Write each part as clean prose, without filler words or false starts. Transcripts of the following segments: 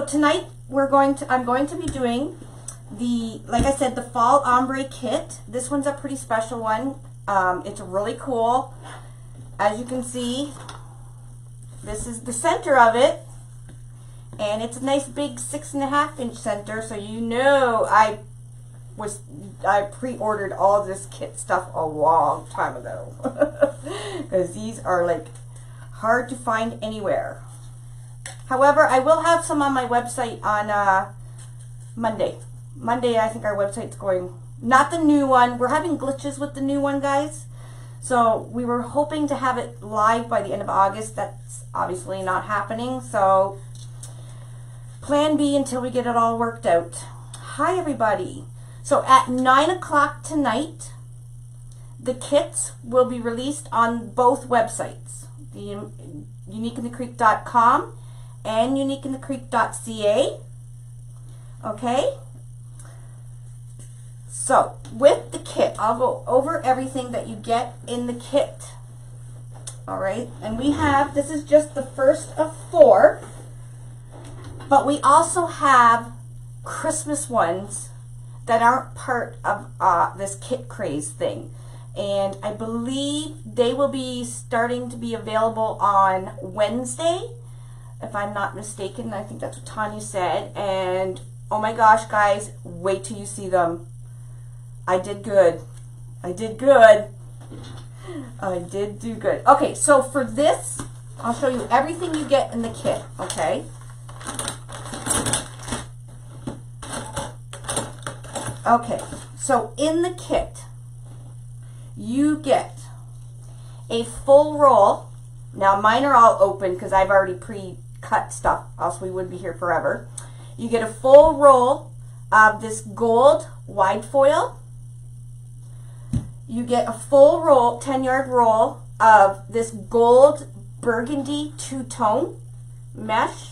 tonight I'm going to be doing the, like I said, the fall ombre kit. This one's a pretty special one. It's really cool. As you can see, this is the center of it, and it's a nice big 6.5 inch center. So you know I pre-ordered all this kit stuff a long time ago because these are like hard to find anywhere. However, I will have some on my website on Monday. Monday, I think our website's going, not the new one. We're having glitches with the new one, guys. So we were hoping to have it live by the end of August. That's obviously not happening. So plan B until we get it all worked out. Hi, everybody. So at 9 o'clock tonight, the kits will be released on both websites, the uniqueinthecreek.com and uniqueinthecreek.ca. Okay? So with the kit, I'll go over everything that you get in the kit. All right? And we have, this is just the first of 4, but we also have Christmas ones that aren't part of this kit craze thing. And I believe they will be starting to be available on Wednesday, if I'm not mistaken. I think that's what Tanya said. And oh my gosh, guys, wait till you see them. I did good. I did good. I did do good. Okay, so for this, I'll show you everything you get in the kit, okay? Okay, so in the kit, you get a full roll. Now mine are all open because I've already pre-cut stuff, else we would be here forever. You get a full roll of this gold wide foil. You get a full roll, 10-yard roll of this gold burgundy two-tone mesh.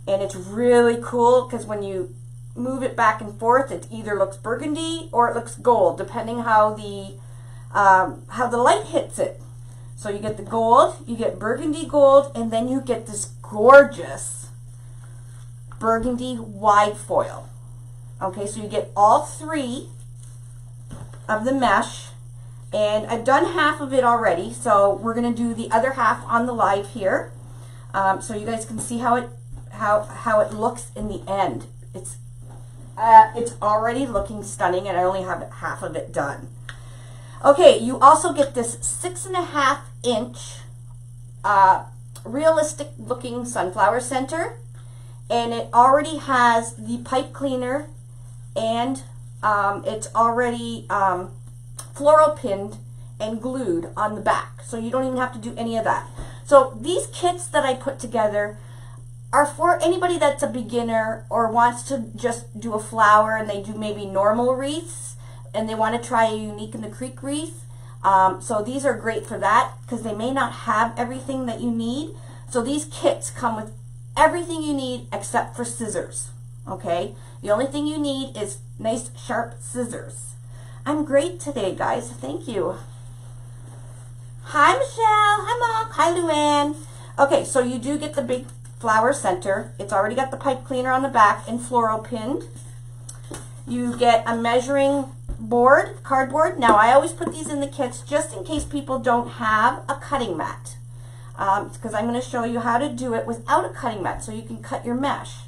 And it's really cool because when you move it back and forth, it either looks burgundy or it looks gold, depending how the light hits it. So you get the gold, you get burgundy gold, and then you get this gorgeous burgundy wide foil. Okay, so you get all 3 of the mesh, and I've done half of it already, so we're going to do the other half on the live here, so you guys can see how it looks in the end. It's already looking stunning, and I only have half of it done. Okay, you also get this 6.5 inch realistic looking sunflower center, and it already has the pipe cleaner, and it's already floral pinned and glued on the back, so you don't even have to do any of that. So these kits that I put together are for anybody that's a beginner or wants to just do a flower, and they do maybe normal wreaths and they want to try a Unique in the Creek wreath. So these are great for that because they may not have everything that you need. So these kits come with everything you need except for scissors. Okay, the only thing you need is nice sharp scissors. I'm great today, guys. Thank you. Hi, Michelle. Hi, Mark. Hi, Luann. Okay, so you do get the big flower center. It's already got the pipe cleaner on the back and floral pinned. You get a measuring board, cardboard. Now I always put these in the kits just in case people don't have a cutting mat, because I'm going to show you how to do it without a cutting mat so you can cut your mesh,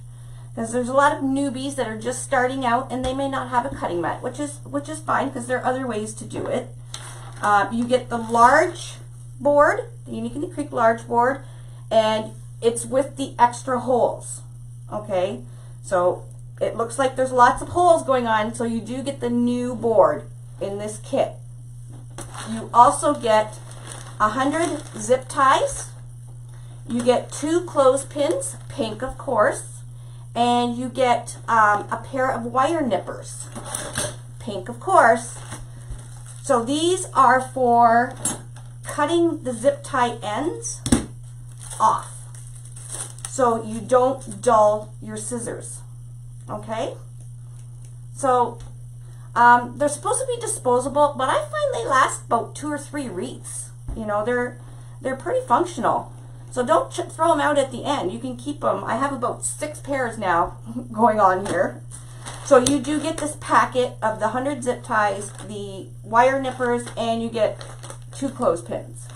because there's a lot of newbies that are just starting out and they may not have a cutting mat, which is fine because there are other ways to do it. You get the large board, the Unique in the Creek large board, and it's with the extra holes. Okay, so it looks like there's lots of holes going on, so you do get the new board in this kit. You also get 100 zip ties. You get 2 clothespins, pink of course, and you get a pair of wire nippers, pink of course. So these are for cutting the zip tie ends off, so you don't dull your scissors. Okay, so they're supposed to be disposable, but I find they last about 2 or 3 wreaths. You know, they're pretty functional. So don't throw them out at the end. You can keep them. I have about 6 pairs now going on here. So you do get this packet of the 100 zip ties, the wire nippers, and you get 2 clothespins.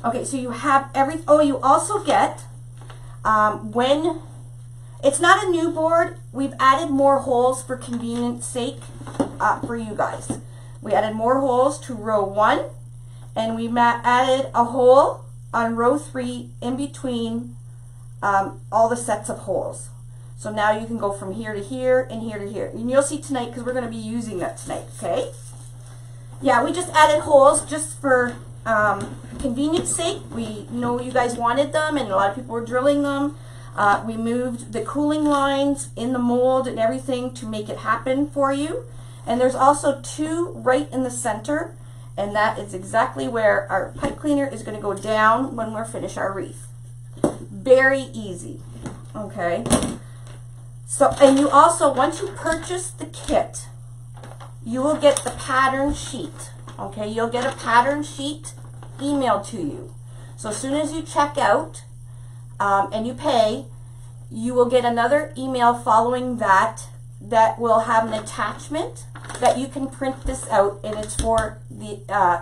Okay, so you have oh, you also get, when it's not a new board, we've added more holes for convenience sake for you guys. We added more holes to row 1, and we added a hole on row 3 in between all the sets of holes. So now you can go from here to here and here to here. And you'll see tonight, because we're going to be using that tonight, okay? Yeah, we just added holes just for convenience sake. We know you guys wanted them, and a lot of people were drilling them. We moved the cooling lines in the mold and everything to make it happen for you. And there's also 2 right in the center, and that is exactly where our pipe cleaner is going to go down when we're finished our wreath. Very easy, okay? So, and you also, once you purchase the kit, you will get the pattern sheet, okay? You'll get a pattern sheet emailed to you. So as soon as you check out and you pay, you will get another email following that will have an attachment that you can print this out, and it's for the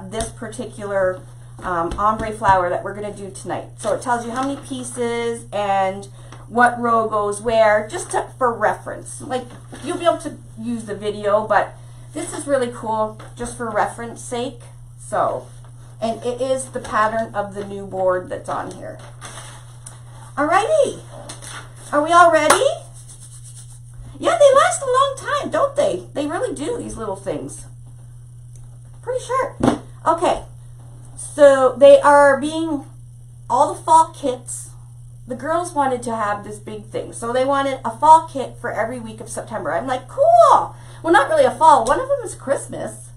this particular ombre flower that we're going to do tonight. So it tells you how many pieces and what row goes where, just for reference. Like, you'll be able to use the video, but this is really cool just for reference sake. So, and it is the pattern of the new board that's on here. Alrighty, are we all ready? Yeah, they last a long time, don't they? They really do, these little things. Pretty sharp. Okay, so they are being, all the fall kits, the girls wanted to have this big thing. So they wanted a fall kit for every week of September. I'm like, cool. Well, not really a fall. One of them is Christmas.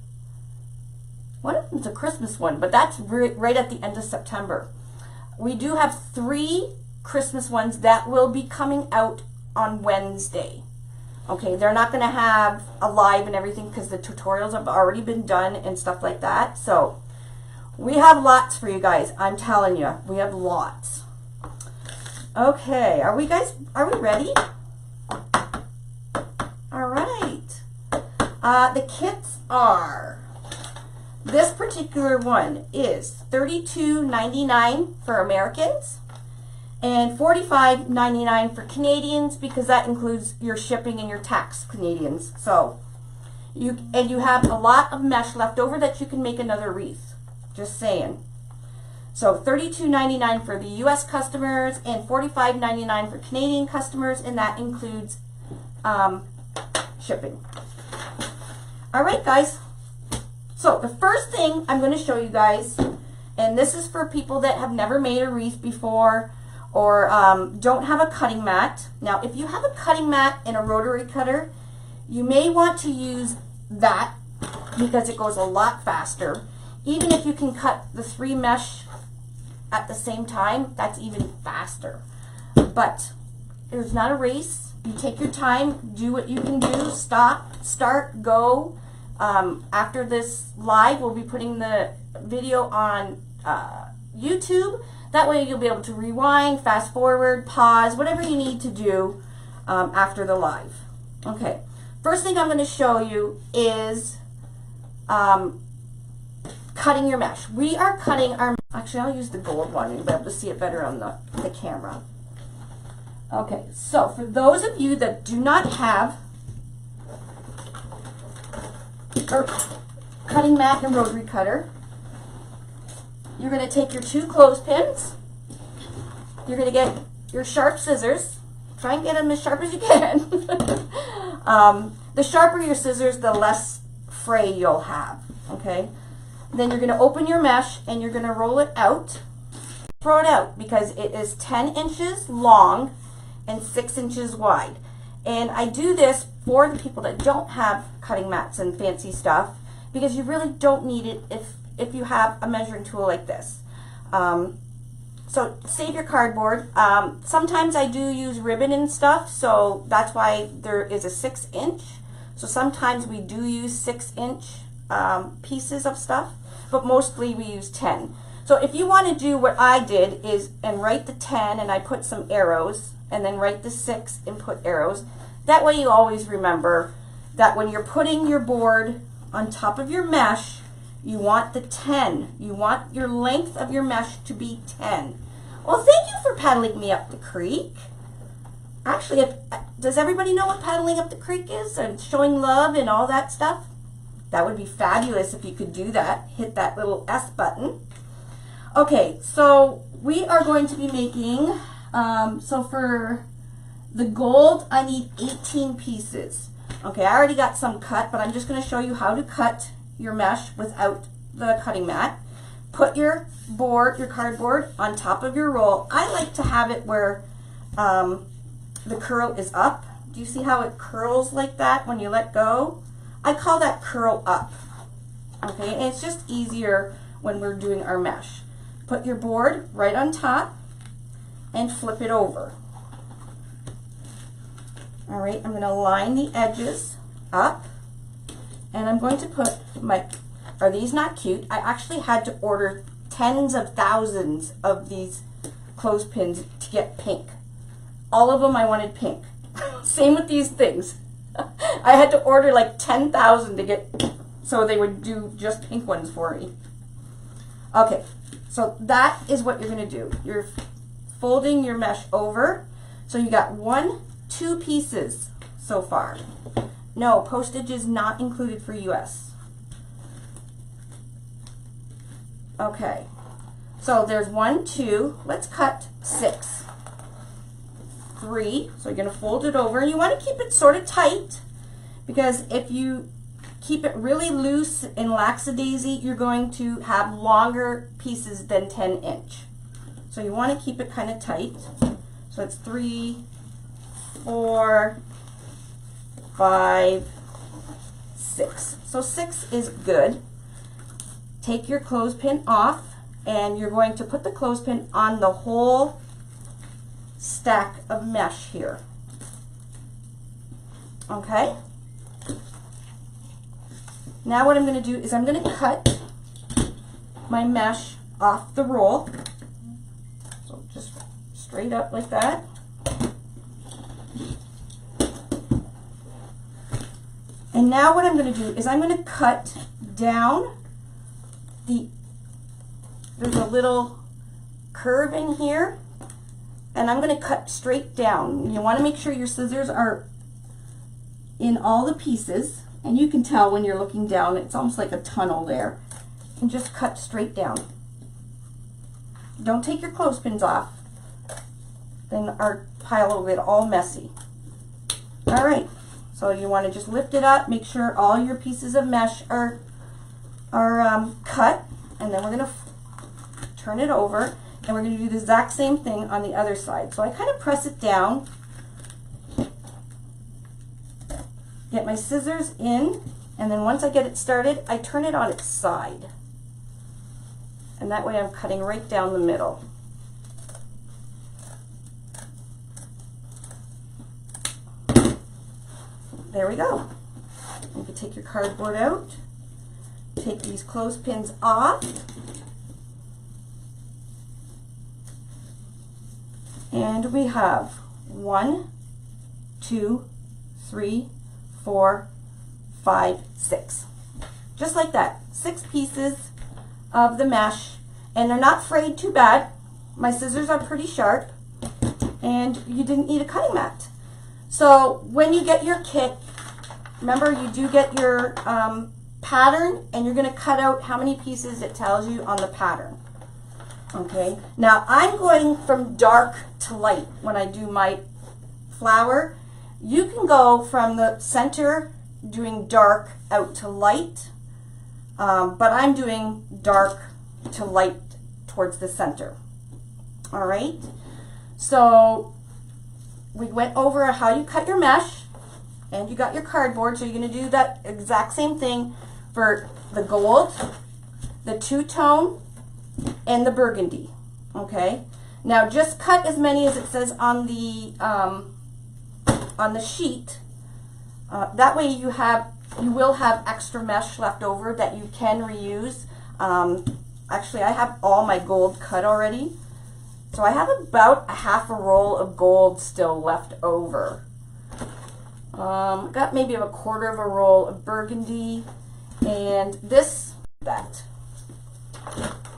One of them's a Christmas one, but that's right at the end of September. We do have 3 Christmas ones that will be coming out on Wednesday. Okay, they're not going to have a live and everything because the tutorials have already been done and stuff like that. So we have lots for you guys. I'm telling you, we have lots. Okay, are we ready? All right. The kits are, this particular one is $32.99 for Americans and $45.99 for Canadians, because that includes your shipping and your tax, Canadians. So you have a lot of mesh left over that you can make another wreath. Just saying. So $32.99 for the US customers and $45.99 for Canadian customers, and that includes shipping. All right, guys. So the first thing I'm going to show you guys, and this is for people that have never made a wreath before or don't have a cutting mat. Now, if you have a cutting mat and a rotary cutter, you may want to use that because it goes a lot faster. Even if you can cut the 3 mesh at the same time, that's even faster. But there's not a race. You take your time, do what you can do, stop, start, go. After this live, we'll be putting the video on YouTube. That way you'll be able to rewind, fast forward, pause, whatever you need to do after the live. Okay, first thing I'm going to show you is cutting your mesh. We are cutting our, actually I'll use the gold one, you'll be able to see it better on the camera. Okay, so for those of you that do not have a cutting mat and rotary cutter, you're going to take your 2 clothespins, you're going to get your sharp scissors, try and get them as sharp as you can. The sharper your scissors, the less fray you'll have, okay? Then you're going to open your mesh and you're going to roll it out. Throw it out because it is 10 inches long and 6 inches wide. And I do this for the people that don't have cutting mats and fancy stuff, because you really don't need it if you have a measuring tool like this. So save your cardboard. Sometimes I do use ribbon and stuff, so that's why there is a 6 inch. So sometimes we do use 6 inch pieces of stuff, but mostly we use 10. So if you want to do what I did is, and write the 10 and I put some arrows, and then write the 6 and put arrows. That way you always remember that when you're putting your board on top of your mesh, you want the 10. You want your length of your mesh to be 10. Well, thank you for paddling me up the creek. Actually, does everybody know what paddling up the creek is and showing love and all that stuff? That would be fabulous if you could do that. Hit that little S button. Okay, so we are going to be making, so for the gold, I need 18 pieces. Okay, I already got some cut, but I'm just going to show you how to cut your mesh without the cutting mat. Put your board, your cardboard, on top of your roll. I like to have it where the curl is up. Do you see how it curls like that when you let go? I call that curl up. Okay, and it's just easier when we're doing our mesh. Put your board right on top and flip it over. All right, I'm going to line the edges up, and I'm going to put my, are these not cute? I actually had to order tens of thousands of these clothespins to get pink. All of them I wanted pink. Same with these things. I had to order like 10,000 to get, so they would do just pink ones for me. Okay, so that is what you're going to do. You're folding your mesh over. So you got 2 pieces so far. No, postage is not included for US. Okay, so there's 1, 2, let's cut 6. 3, so you're going to fold it over, and you want to keep it sort of tight, because if you keep it really loose and lackadaisy, you're going to have longer pieces than 10 inch. So you want to keep it kind of tight. So it's 3, 4, 5, 6. So 6 is good. Take your clothespin off, and you're going to put the clothespin on the whole stack of mesh here. Okay? Now what I'm going to do is I'm going to cut my mesh off the roll. So just straight up like that. And now what I'm going to do is I'm going to cut down there's a little curve in here, and I'm going to cut straight down. You want to make sure your scissors are in all the pieces, and you can tell when you're looking down, it's almost like a tunnel there. And just cut straight down. Don't take your clothespins off, then our pile will get all messy. All right, so you want to just lift it up, make sure all your pieces of mesh are cut, and then we're going to turn it over, and we're going to do the exact same thing on the other side. So I kind of press it down, get my scissors in, and then once I get it started, I turn it on its side. And that way I'm cutting right down the middle. There we go. You can take your cardboard out, take these clothespins off, and we have 1, 2, 3, 4, 5, 6. Just like that. 6 pieces of the mesh, and they're not frayed too bad. My scissors are pretty sharp, and you didn't need a cutting mat. So when you get your kit, remember you do get your pattern, and you're going to cut out how many pieces it tells you on the pattern. Okay, now I'm going from dark to light when I do my flower. You can go from the center doing dark out to light, but I'm doing dark to light towards the center. All right, so we went over how you cut your mesh, and you got your cardboard, so you're going to do that exact same thing for the gold, the two-tone, and the burgundy. Okay, now just cut as many as it says on the sheet. That way you will have extra mesh left over that you can reuse actually I have all my gold cut already. So I have about a half a roll of gold still left over. Got maybe a quarter of a roll of burgundy, and that.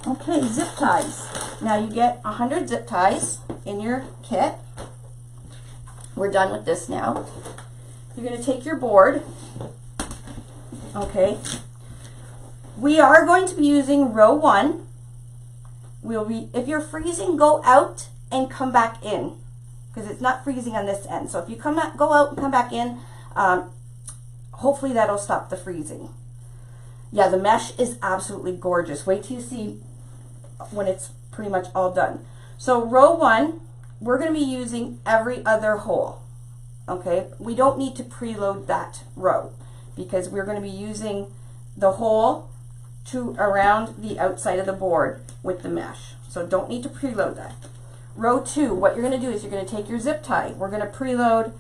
Okay, zip ties. Now you get 100 zip ties in your kit. We're done with this now. You're going to take your board. Okay. We are going to be using row 1. If you're freezing, go out and come back in, because it's not freezing on this end. So if you go out and come back in, hopefully that'll stop the freezing. Yeah, the mesh is absolutely gorgeous. Wait till you see when it's pretty much all done. So row 1, we're going to be using every other hole. Okay, we don't need to preload that row because we're going to be using the hole to around the outside of the board with the mesh. So don't need to preload that. Row 2, what you're going to do is you're going to take your zip tie. We're going to preload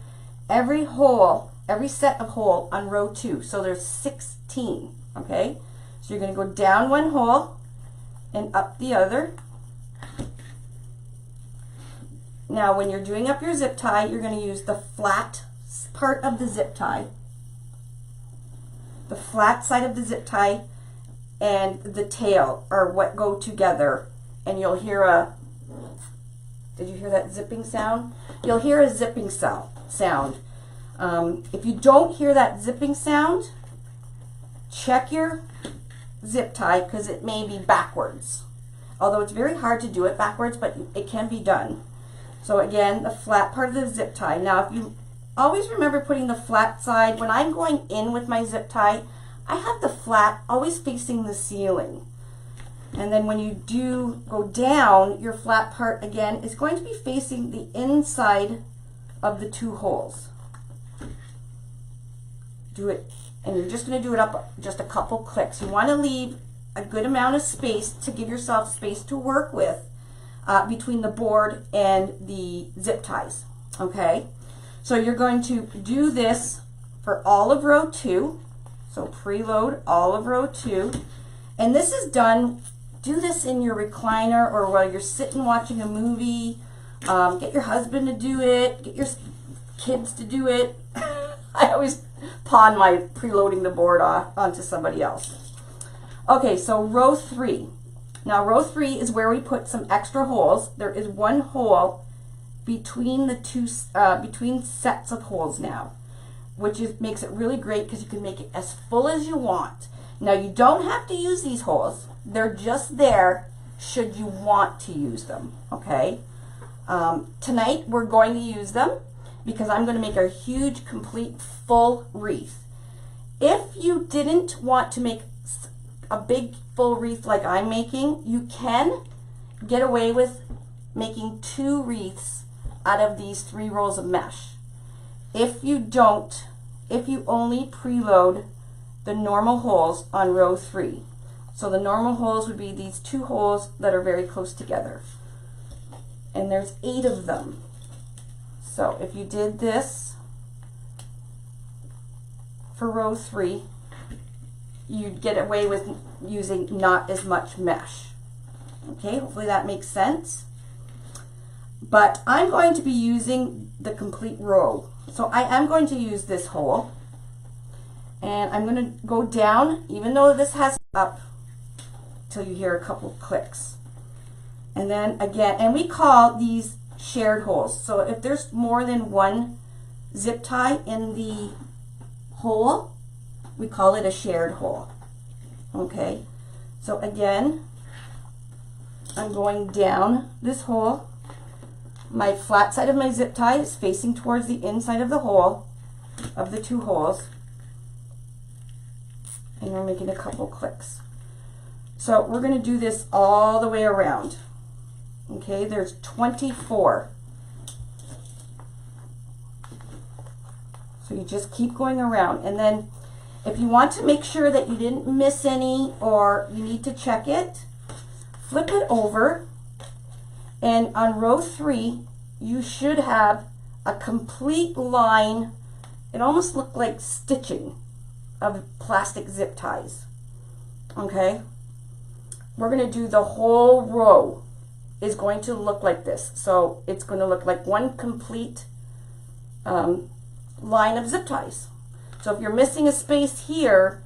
every hole, every set of hole on row 2. So there's 16. Okay, so you're going to go down one hole and up the other. Now when you're doing up your zip tie, you're going to use the flat part of the zip tie, the flat side of the zip tie, and the tail are what go together, and you'll hear a, did you hear that zipping sound? You'll hear a zipping sound. If you don't hear that zipping sound, check your zip tie because it may be backwards. Although it's very hard to do it backwards, but it can be done. So again, the flat part of the zip tie. Now if you always remember putting the flat side, when I'm going in with my zip tie, I have the flat always facing the ceiling. And then when you do go down, your flat part again is going to be facing the inside of the 2 holes. Do it, and you're just going to do it up just a couple clicks. You want to leave a good amount of space to give yourself space to work with between the board and the zip ties. Okay, so you're going to do this for all of row 2. So preload all of row 2, and this is done. Do this in your recliner or while you're sitting watching a movie. Get your husband to do it. Get your kids to do it. I always pawn my preloading the board off onto somebody else. Okay, so row 3. Now row 3 is where we put some extra holes. There is one hole between the between sets of holes now, which makes it really great because you can make it as full as you want. Now you don't have to use these holes. They're just there should you want to use them, okay? Tonight we're going to use them because I'm going to make a huge, complete, full wreath. If you didn't want to make a big, full wreath like I'm making, you can get away with making 2 wreaths out of these 3 rolls of mesh. If you don't, if you only preload the normal holes on row 3. So the normal holes would be these 2 holes that are very close together. And there's 8 of them. So if you did this for row 3, you'd get away with using not as much mesh. Okay, hopefully that makes sense. But I'm going to be using the complete row. So I am going to use this hole. And I'm going to go down, even though this has up, till you hear a couple clicks. And then again, and we call these shared holes. So if there's more than one zip tie in the hole, we call it a shared hole. Okay, so again, I'm going down this hole. My flat side of my zip tie is facing towards the inside of the hole, of the 2 holes. And we're making a couple clicks. So we're going to do this all the way around. Okay, there's 24. So you just keep going around. And then if you want to make sure that you didn't miss any or you need to check it, flip it over. And on row 3, you should have a complete line. It almost looked like stitching of plastic zip ties. Okay, we're going to do the whole row is going to look like this. So it's going to look like one complete line of zip ties. So if you're missing a space here,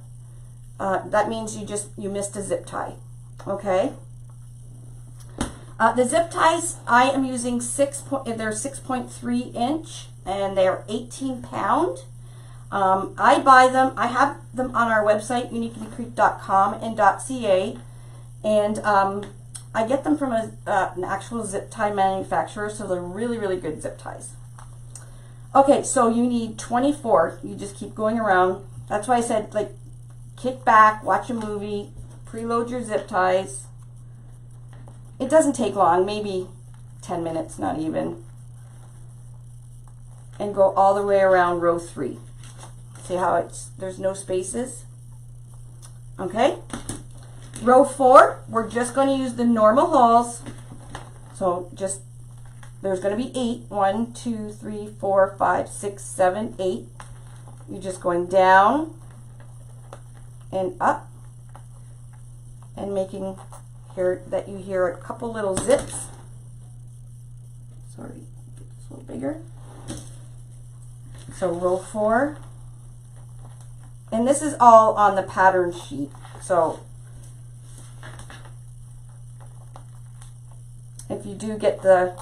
that means you missed a zip tie. Okay. The zip ties, I am using they're 6.3 inch and they're 18 pound. I buy them, I have them on our website, uniquelycreek.com and .ca, and I get them from an actual zip tie manufacturer, so they're really, really good zip ties. Okay, so you need 24. You just keep going around. That's why I said, like, kick back, watch a movie, preload your zip ties. It doesn't take long, maybe 10 minutes, not even. And go all the way around row 3. See how there's no spaces? Okay. Row 4, we're just going to use the normal holes. So there's going to be 8. 1, 2, 3, 4, 5, 6, 7, 8. You're just going down and up and making here that you hear a couple little zips. Sorry, get this a little bigger. So row 4. And this is all on the pattern sheet. So if you do get the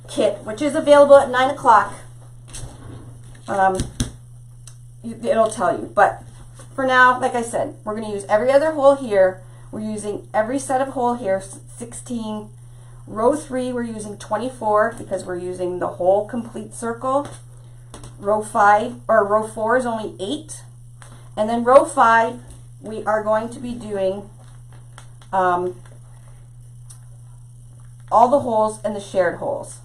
kit, which is available at 9 o'clock, it'll tell you. But for now, like I said, we're going to use every other hole here. We're using every set of hole here, 16. Row 3, we're using 24 because we're using the whole complete circle. Row 4 is only 8. And then row 5, we are going to be doing all the holes and the shared holes.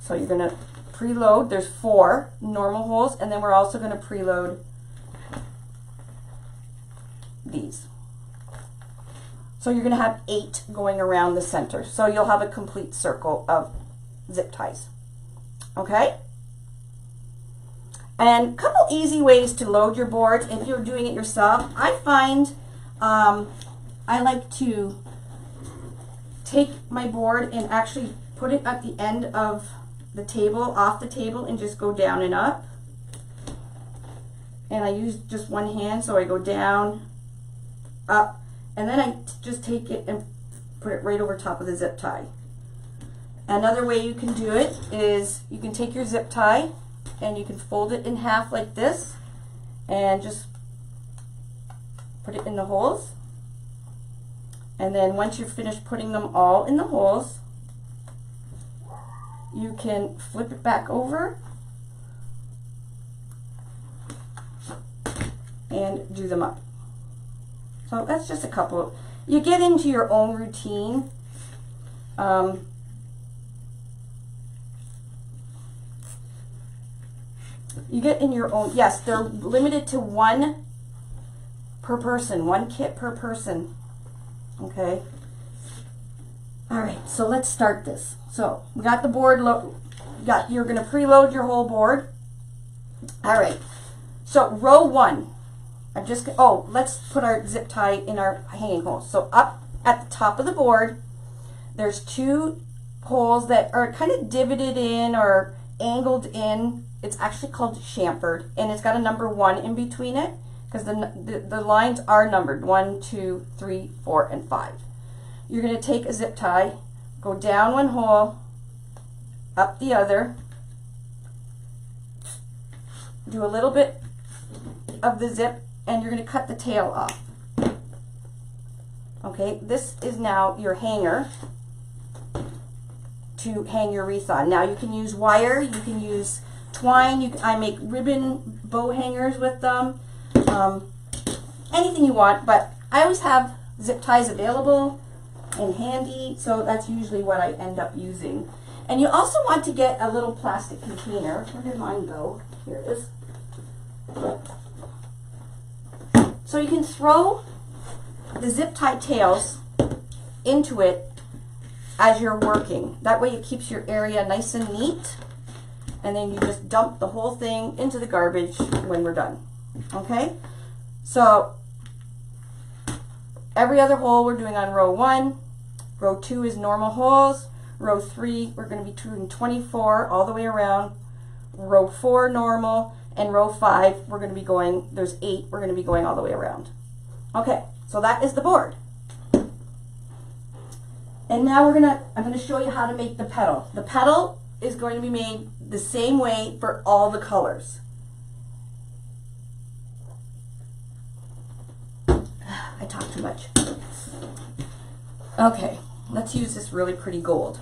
So you're going to preload. There's 4 normal holes, and then we're also going to preload these. So you're going to have 8 going around the center. So you'll have a complete circle of zip ties. Okay? And a couple easy ways to load your boards if you're doing it yourself. I find I like to take my board and actually put it at the end of the table, off the table, and just go down and up. And I use just one hand, so I go down, up, and then I just take it and put it right over top of the zip tie. Another way you can do it is you can take your zip tie and you can fold it in half like this and just put it in the holes. And then once you're finished putting them all in the holes, you can flip it back over and do them up. So that's just a couple. You get into your own routine. You get in your own, yes, they're limited to 1 per person, 1 kit per person. Okay. All right, so let's start this. So we got the board, you're going to preload your whole board. All right, so row 1, let's put our zip tie in our hanging holes. So up at the top of the board, there's 2 holes that are kind of divoted in or angled in. It's actually called chamfered, and it's got a number 1 in between it because the lines are numbered 1, 2, 3, 4, and 5. You're going to take a zip tie, go down 1 hole, up the other, do a little bit of the zip, and you're going to cut the tail off. Okay, this is now your hanger to hang your wreath on. Now you can use wire, you can use twine, I make ribbon bow hangers with them, anything you want, but I always have zip ties available and handy, so that's usually what I end up using. And you also want to get a little plastic container. Where did mine go? Here it is. So you can throw the zip tie tails into it as you're working. That way it keeps your area nice and neat, and then you just dump the whole thing into the garbage when we're done. Okay? So every other hole we're doing on row 1. Row 2 is normal holes. Row 3, we're going to be doing 24 all the way around. Row 4, normal. And row 5, we're going to be going, there's 8, we're going to be going all the way around. Okay, so that is the board. And now I'm going to show you how to make the petal. The petal is going to be made the same way for all the colors. I talk too much. Okay, let's use this really pretty gold.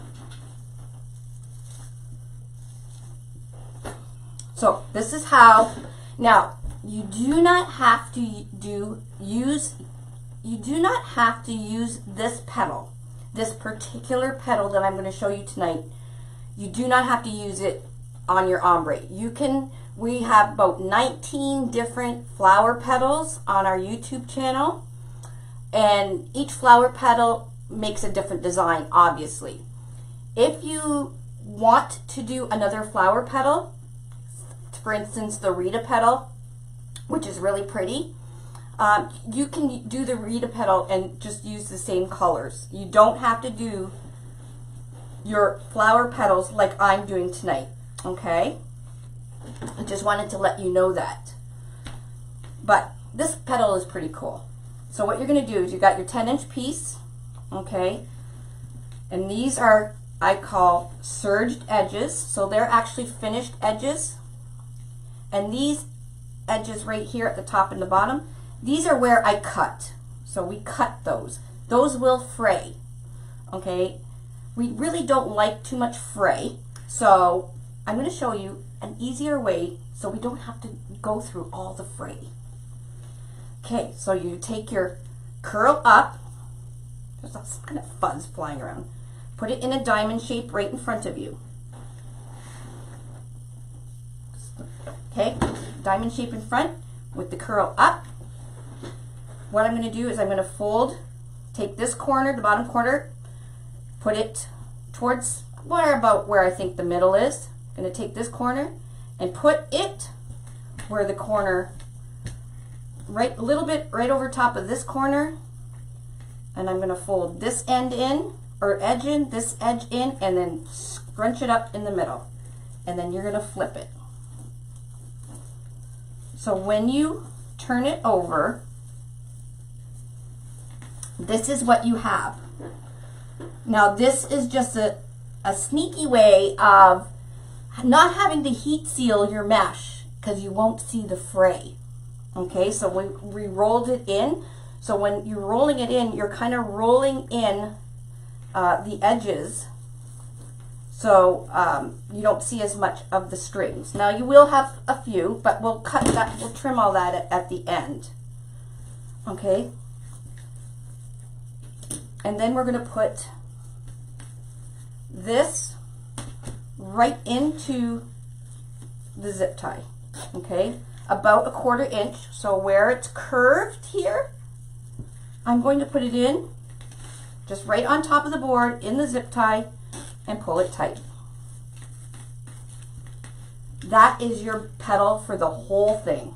So this is how, now you do not have to use this petal, this particular petal that I'm going to show you tonight. You do not have to use it on your ombre. We have about 19 different flower petals on our YouTube channel, and each flower petal makes a different design, obviously. If you want to do another flower petal, for instance, the Rita petal, which is really pretty, you can do the Rita petal and just use the same colors. You don't have to do your flower petals like I'm doing tonight, okay? I just wanted to let you know that. But this petal is pretty cool. So what you're going to do is you got your 10-inch piece, okay? And these are, I call serged edges. So they're actually finished edges. And these edges right here at the top and the bottom, these are where I cut. So we cut those. Those will fray, okay? We really don't like too much fray. So I'm going to show you an easier way so we don't have to go through all the fray. Okay, so you take your curl up. There's some kind of fuzz flying around. Put it in a diamond shape right in front of you. Okay, diamond shape in front with the curl up. What I'm going to do is I'm going to fold, take this corner, the bottom corner, put it towards about where I think the middle is. I'm going to take this corner and put it where the corner, right a little bit right over top of this corner, and I'm going to fold this end in, or edge in, this edge in, and then scrunch it up in the middle. And then you're going to flip it. So when you turn it over, this is what you have. Now this is just a sneaky way of not having to heat seal your mesh, because you won't see the fray. Okay, so we rolled it in. So when you're rolling it in, you're kind of rolling in the edges, so you don't see as much of the strings. Now you will have a few, but we'll cut that, we'll trim all that at the end. Okay, and then we're going to put this right into the zip tie. Okay, about 1/4 inch. So where it's curved here, I'm going to put it in just right on top of the board in the zip tie and pull it tight. That is your petal for the whole thing.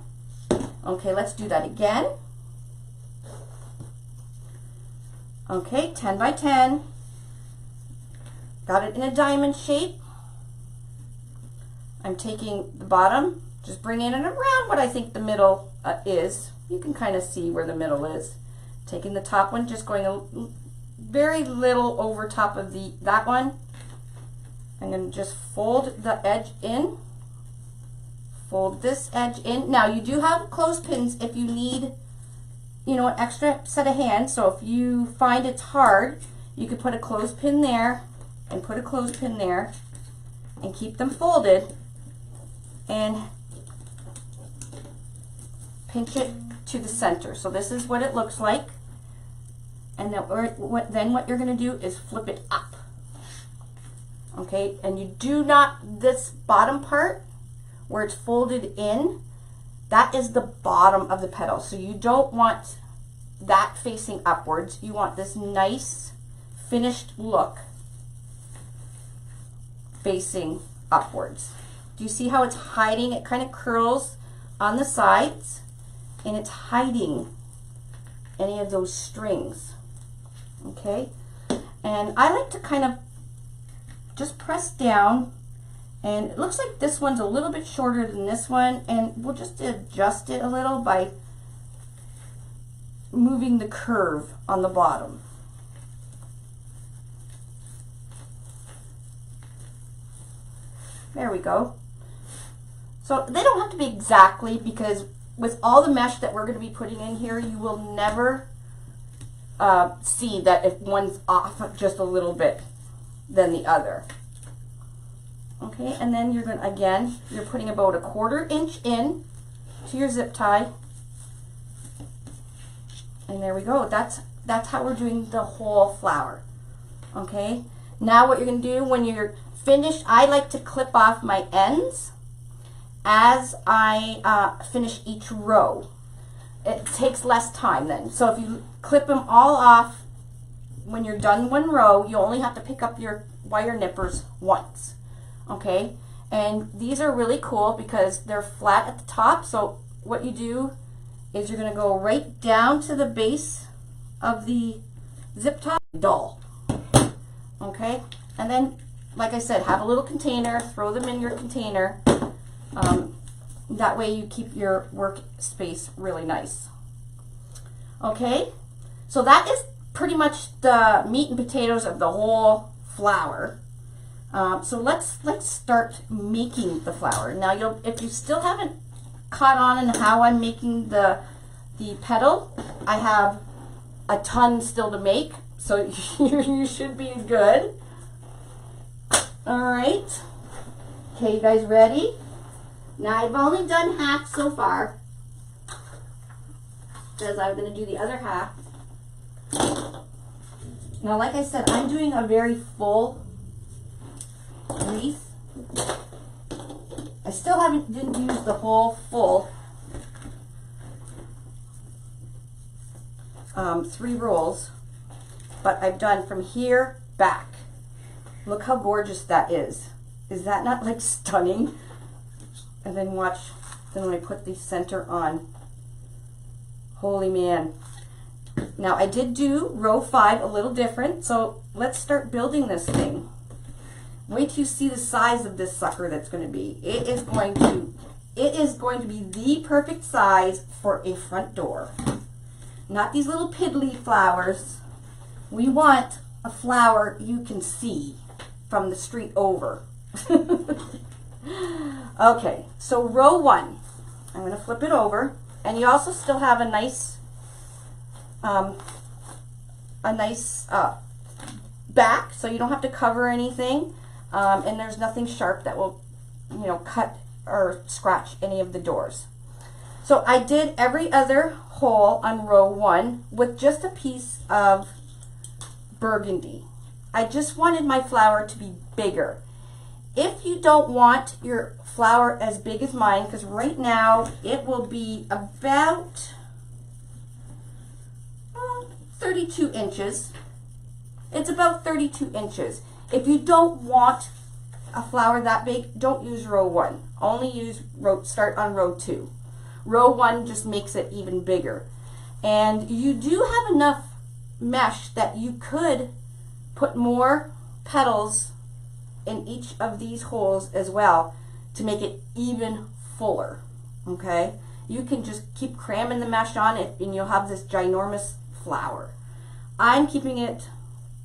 Okay, let's do that again. Okay, 10 by 10. Got it in a diamond shape. I'm taking the bottom, just bringing it around what I think the middle is. You can kind of see where the middle is. Taking the top one, just going a very little over top of that one. I'm going to just fold the edge in. Fold this edge in. Now you do have clothespins if you need, you know, an extra set of hands. So if you find it's hard, you could put a clothespin there and put a clothespin there and keep them folded and pinch it to the center. So this is what it looks like. And then what you're going to do is flip it up. Okay, and you do not, this bottom part where it's folded in, that is the bottom of the petal. So you don't want that facing upwards. You want this nice finished look facing upwards. Do you see how it's hiding? It kind of curls on the sides and it's hiding any of those strings. Okay, and I like to kind of just press down, and it looks like this one's a little bit shorter than this one, and we'll just adjust it a little by moving the curve on the bottom. There we go. So they don't have to be exactly, because with all the mesh that we're going to be putting in here, you will never see that if one's off just a little bit than the other. Okay, and then you're going to, again, you're putting about a 1/4 inch in to your zip tie. And there we go. That's how we're doing the whole flower. Okay, now what you're going to do when you're finished, I like to clip off my ends as I finish each row. It takes less time then. So if you clip them all off when you're done one row, you only have to pick up your wire nippers once. Okay, and these are really cool because they're flat at the top. So what you do is you're going to go right down to the base of the zip tie, dull. Okay, and then, like I said, have a little container, throw them in your container. That way you keep your workspace really nice. Okay, so that is pretty much the meat and potatoes of the whole flower. So let's start making the flower. Now, if you still haven't caught on in how I'm making the petal, I have a ton still to make, so you should be good. All right. Okay, you guys ready? Now, I've only done half so far, because I'm going to do the other half. Now, like I said, I'm doing a very full wreath. I still didn't use the whole full 3 rolls, but I've done from here back. Look how gorgeous that is. Is that not like stunning? And then watch, then when I put the center on, holy man. Now I did do row 5 a little different, so let's start building this thing. Wait till you see the size of this sucker that's going to be. It is going to be the perfect size for a front door. Not these little piddly flowers. We want a flower you can see from the street over. Okay, so row 1, I'm going to flip it over, and you also still have a nice back, so you don't have to cover anything, and there's nothing sharp that will, cut or scratch any of the doors. So I did every other hole on row 1 with just a piece of burgundy. I just wanted my flower to be bigger. If you don't want your flower as big as mine, because right now it will be about 32 inches. It's about 32 inches. If you don't want a flower that big, don't use row 1. Only start on row 2. Row 1 just makes it even bigger. And you do have enough mesh that you could put more petals in each of these holes as well to make it even fuller. Okay, you can just keep cramming the mesh on it and you'll have this ginormous flower. I'm keeping it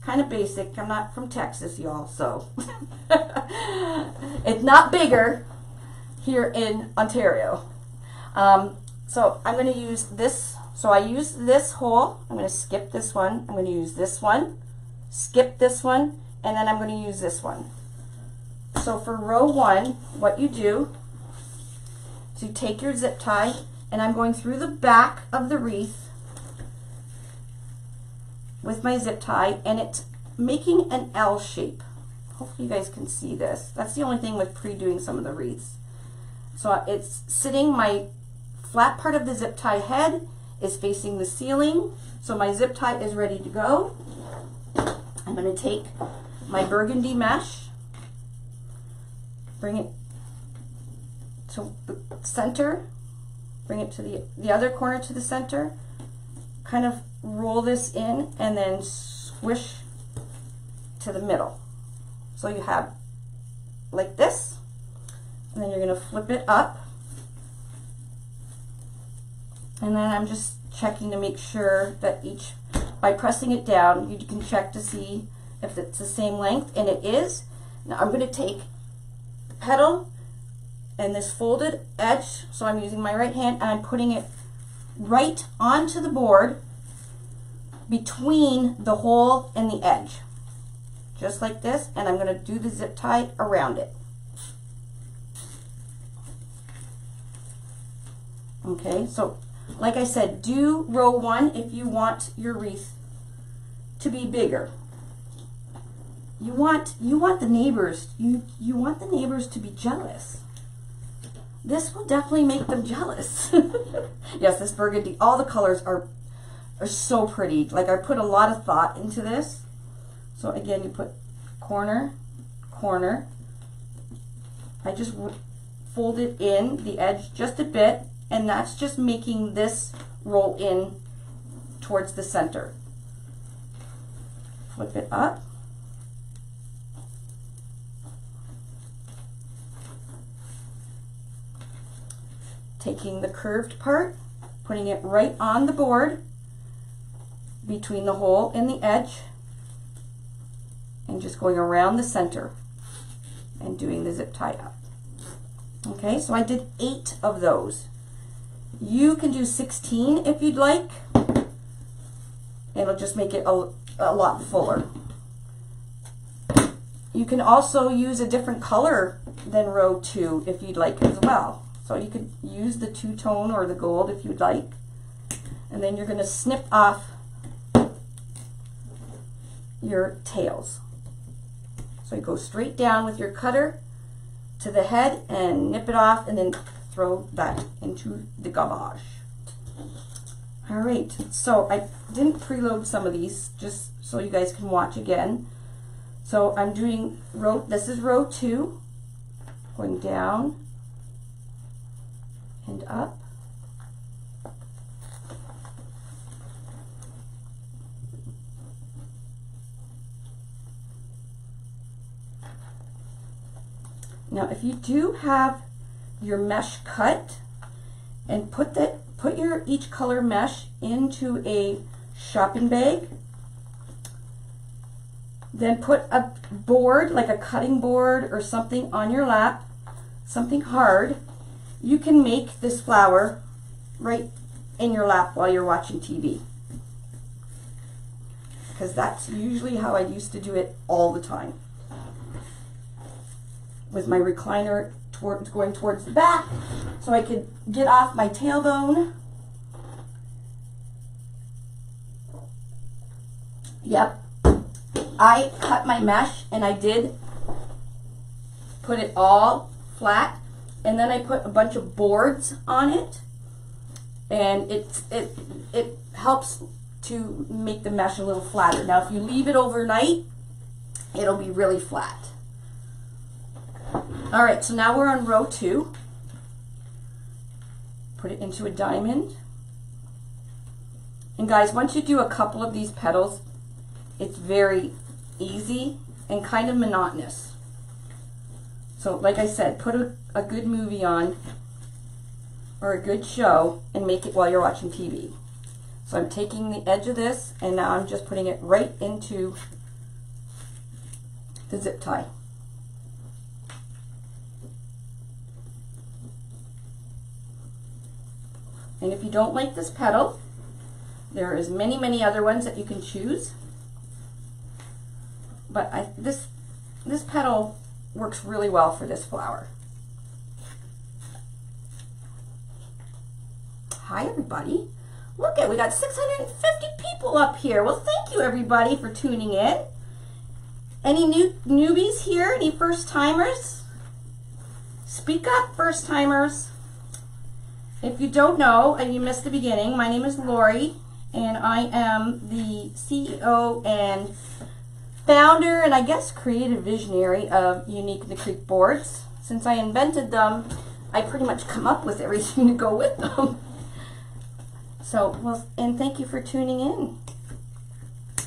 kind of basic. I'm not from Texas, y'all, so it's not bigger here in Ontario. So I'm going to use this. So I use this hole. I'm going to skip this one. I'm going to use this one, skip this one, and then I'm going to use this one. So for row 1, what you do is you take your zip tie, and I'm going through the back of the wreath with my zip tie, and it's making an L shape. Hopefully you guys can see this. That's the only thing with pre-doing some of the wreaths. So it's sitting, my flat part of the zip tie head is facing the ceiling, so my zip tie is ready to go. I'm going to take my burgundy mesh, bring it to the center, bring it to the other corner to the center, kind of roll this in and then squish to the middle. So you have like this, and then you're going to flip it up. And then I'm just checking to make sure that by pressing it down, you can check to see if it's the same length, and it is. Now I'm going to take the petal and this folded edge, so I'm using my right hand and I'm putting it right onto the board between the hole and the edge, just like this, and I'm going to do the zip tie around it. Okay, so like I said, do row 1 if you want your wreath to be bigger. You want the neighbors, you want the neighbors to be jealous. This will definitely make them jealous. Yes, this burgundy, all the colors are so pretty. Like, I put a lot of thought into this. So again, you put corner, corner. I just fold it in the edge just a bit, and that's just making this roll in towards the center. Flip it up. Taking the curved part, putting it right on the board between the hole and the edge, and just going around the center and doing the zip tie up. Okay, so I did 8 of those. You can do 16 if you'd like. It'll just make it a lot fuller. You can also use a different color than row 2 if you'd like as well. So you could use the two-tone or the gold if you'd like. And then you're going to snip off your tails. So you go straight down with your cutter to the head and nip it off, and then throw that into the garbage. All right, so I didn't preload some of these just so you guys can watch again. So I'm doing this is row 2, going down and up. Now, if you do have your mesh cut, and put your each color mesh into a shopping bag, then put a board, like a cutting board or something on your lap, something hard. You can make this flower right in your lap while you're watching TV. Because that's usually how I used to do it all the time. With my recliner going towards the back, so I could get off my tailbone. Yep. I cut my mesh and I did put it all flat, and then I put a bunch of boards on it, and it helps to make the mesh a little flatter. Now, if you leave it overnight, it'll be really flat. All right, so now we're on row 2. Put it into a diamond. And guys, once you do a couple of these petals, it's very easy and kind of monotonous. So like I said, put a good movie on or a good show and make it while you're watching TV. So I'm taking the edge of this, and now I'm just putting it right into the zip tie. And if you don't like this petal, there is many other ones that you can choose. But this petal works really well for this flower. Hi everybody. Look we got 650 people up here. Well, thank you everybody for tuning in. Any newbies here? Any first timers? Speak up, first timers. If you don't know and you missed the beginning, my name is Lori, and I am the CEO and founder and I guess creative visionary of Unique in the Creek boards. Since I invented them, I pretty much come up with everything to go with them. So, well, and thank you for tuning in.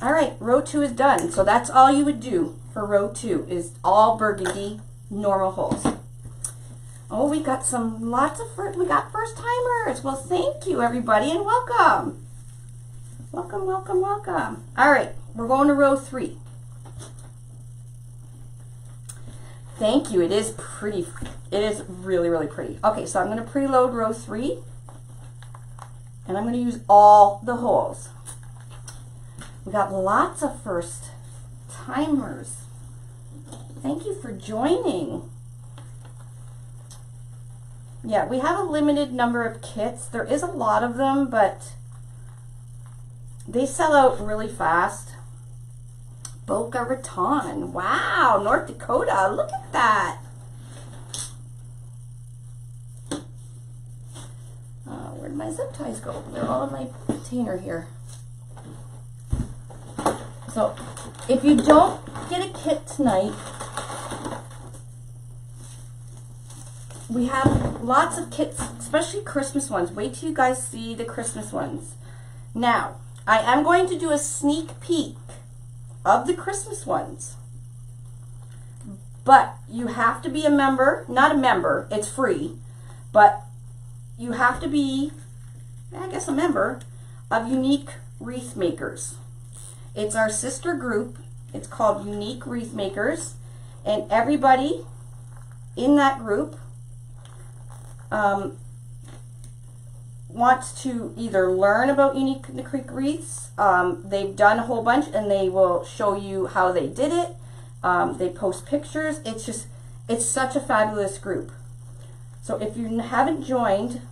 All right, row 2 is done. So that's all you would do for row 2 is all burgundy normal holes. Oh, we got we got first timers. Well, thank you everybody and welcome. Welcome, welcome, welcome. All right, we're going to row 3. Thank you. It is pretty. It is really, really pretty. Okay, so I'm going to preload row 3 and I'm going to use all the holes. We got lots of first timers. Thank you for joining. Yeah, we have a limited number of kits. There is a lot of them, but they sell out really fast. Boca Raton. Wow, North Dakota. Look at that. Where did my zip ties go? They're all in my container here. So, if you don't get a kit tonight, we have lots of kits, especially Christmas ones. Wait till you guys see the Christmas ones. Now, I am going to do a sneak peek of the Christmas ones. But you have to be a member, not a member, it's free, but you have to be, I guess, a member of Unique Wreath Makers. It's our sister group. It's called Unique Wreath Makers, and everybody in that group wants to either learn about Unique in the Creek wreaths. They've done a whole bunch, and they will show you how they did it. They post pictures. It's such a fabulous group. So if you haven't joined,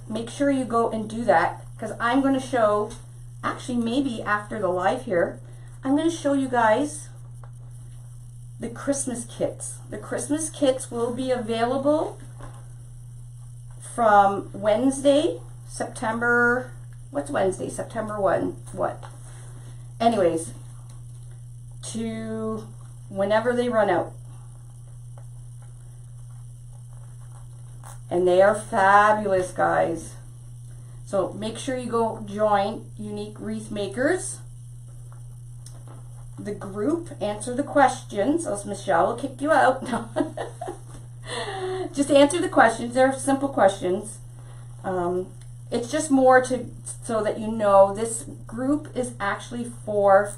make sure you go and do that, because I'm going to show. Actually, maybe after the live here, I'm going to show you guys the Christmas kits. The Christmas kits will be available from Wednesday, September, what's Wednesday? September 1, what? Anyways, to whenever they run out. And they are fabulous, guys. So make sure you go join Unique Wreath Makers, the group, answer the questions, else Michelle will kick you out. Just answer the questions. They're simple questions. It's just more so that you know this group is actually for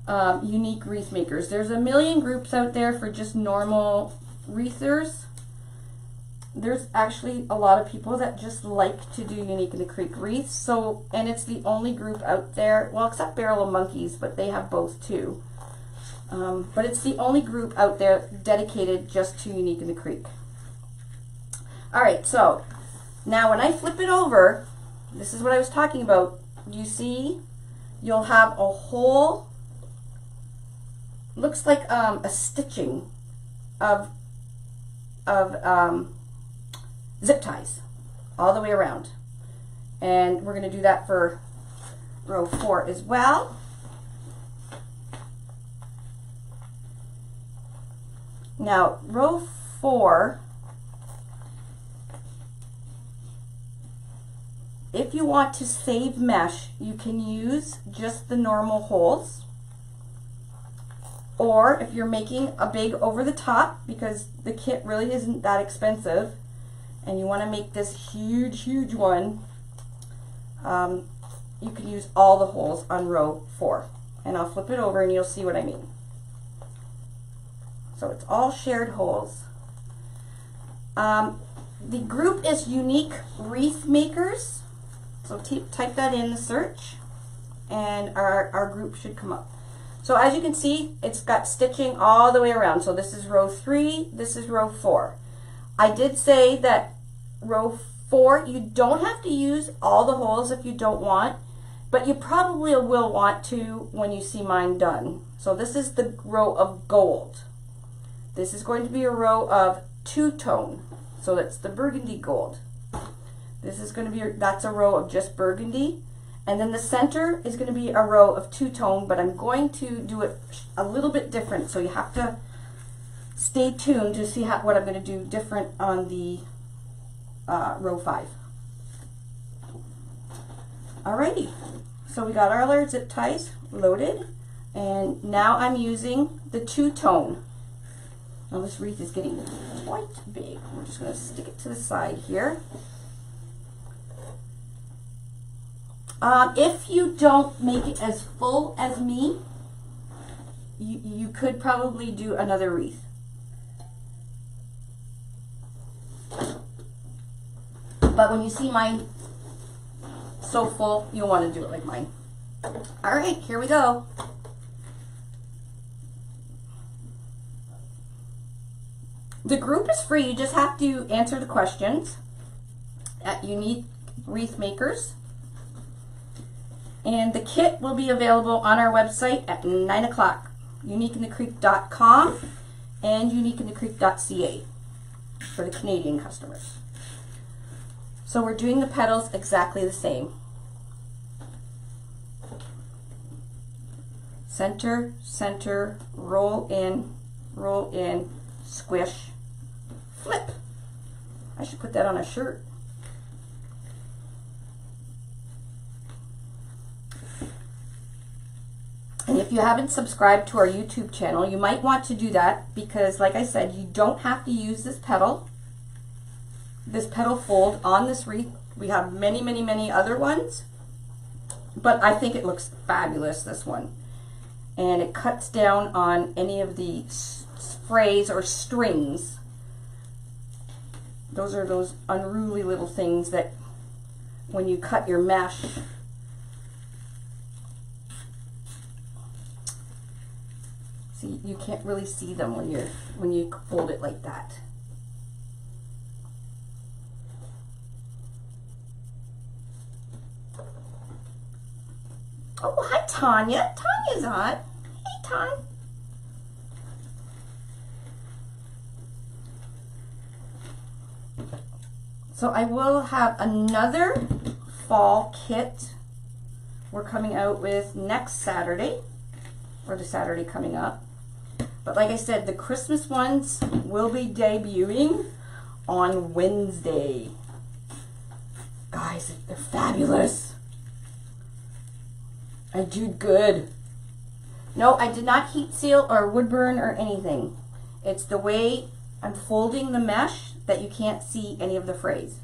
Unique Wreath Makers. There's a million groups out there for just normal wreathers. There's actually a lot of people that just like to do Unique in the Creek wreaths. So, and it's the only group out there, well, except Barrel of Monkeys, but they have both too. But it's the only group out there dedicated just to Unique in the Creek. All right, so now when I flip it over, this is what I was talking about. You see, you'll have a whole, looks like a stitching of zip ties all the way around. And we're going to do that for row 4 as well. Now, row 4, if you want to save mesh, you can use just the normal holes. Or if you're making a big over the top, because the kit really isn't that expensive, and you want to make this huge, huge one, you can use all the holes on row 4. And I'll flip it over and you'll see what I mean. So it's all shared holes. The group is Unique Wreath Makers. So type that in the search and our group should come up. So as you can see, it's got stitching all the way around. So this is row 3, this is row 4. I did say that row 4, you don't have to use all the holes if you don't want, but you probably will want to when you see mine done. So this is the row of gold. This is going to be a row of two-tone. So that's the burgundy gold. This is going to be, that's a row of just burgundy. And then the center is going to be a row of two-tone, but I'm going to do it a little bit different. So you have to stay tuned to see what I'm going to do different on the row 5. Alrighty, so we got all our zip ties loaded, and now I'm using the two-tone. Now this wreath is getting quite big. We're just going to stick it to the side here. If you don't make it as full as me, you could probably do another wreath. But when you see mine so full, you'll want to do it like mine. All right, here we go. The group is free. You just have to answer the questions at Unique Wreath Makers. And the kit will be available on our website at 9 o'clock, uniqueinthecreek.com and uniqueinthecreek.ca for the Canadian customers. So we're doing the petals exactly the same. Center, center, roll in, squish, flip. I should put that on a shirt. And if you haven't subscribed to our YouTube channel, you might want to do that because, like I said, you don't have to use this petal fold on this wreath. We have many, many, many other ones, but I think it looks fabulous, this one. And it cuts down on any of the sprays or strings. Those are those unruly little things that when you cut your mesh, see, you can't really see them when you fold it like that. Oh, hi Tanya. Tanya's on. Hey, Tanya. So I will have another fall kit we're coming out with next Saturday, or the Saturday coming up. But like I said, the Christmas ones will be debuting on Wednesday. Guys, they're fabulous. I did good. No, I did not heat seal or wood burn or anything. It's the way I'm folding the mesh that you can't see any of the frays.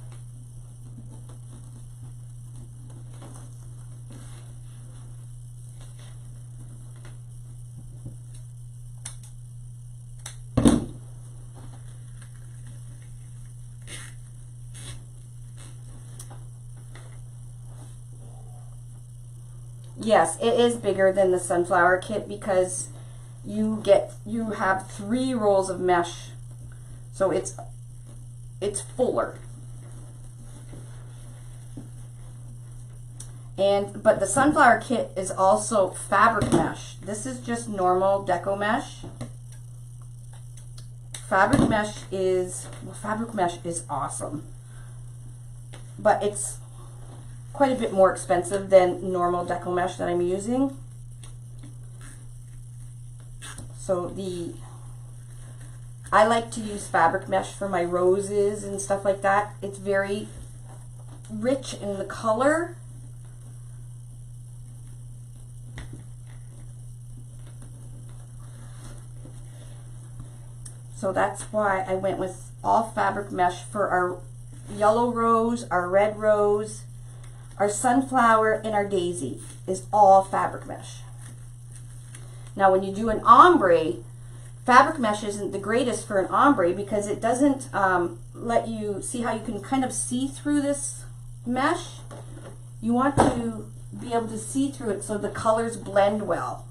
Yes, it is bigger than the sunflower kit because you have 3 rolls of mesh, so it's fuller. But the sunflower kit is also fabric mesh. This is just normal Deco mesh. Fabric mesh is awesome, but it's quite a bit more expensive than normal Deco mesh that I'm using. So I like to use fabric mesh for my roses and stuff like that. It's very rich in the color. So that's why I went with all fabric mesh for our yellow rose, our red rose, our sunflower, and our daisy is all fabric mesh. Now when you do an ombre, fabric mesh isn't the greatest for an ombre because it doesn't let you see how you can kind of see through this mesh. You want to be able to see through it so the colors blend well.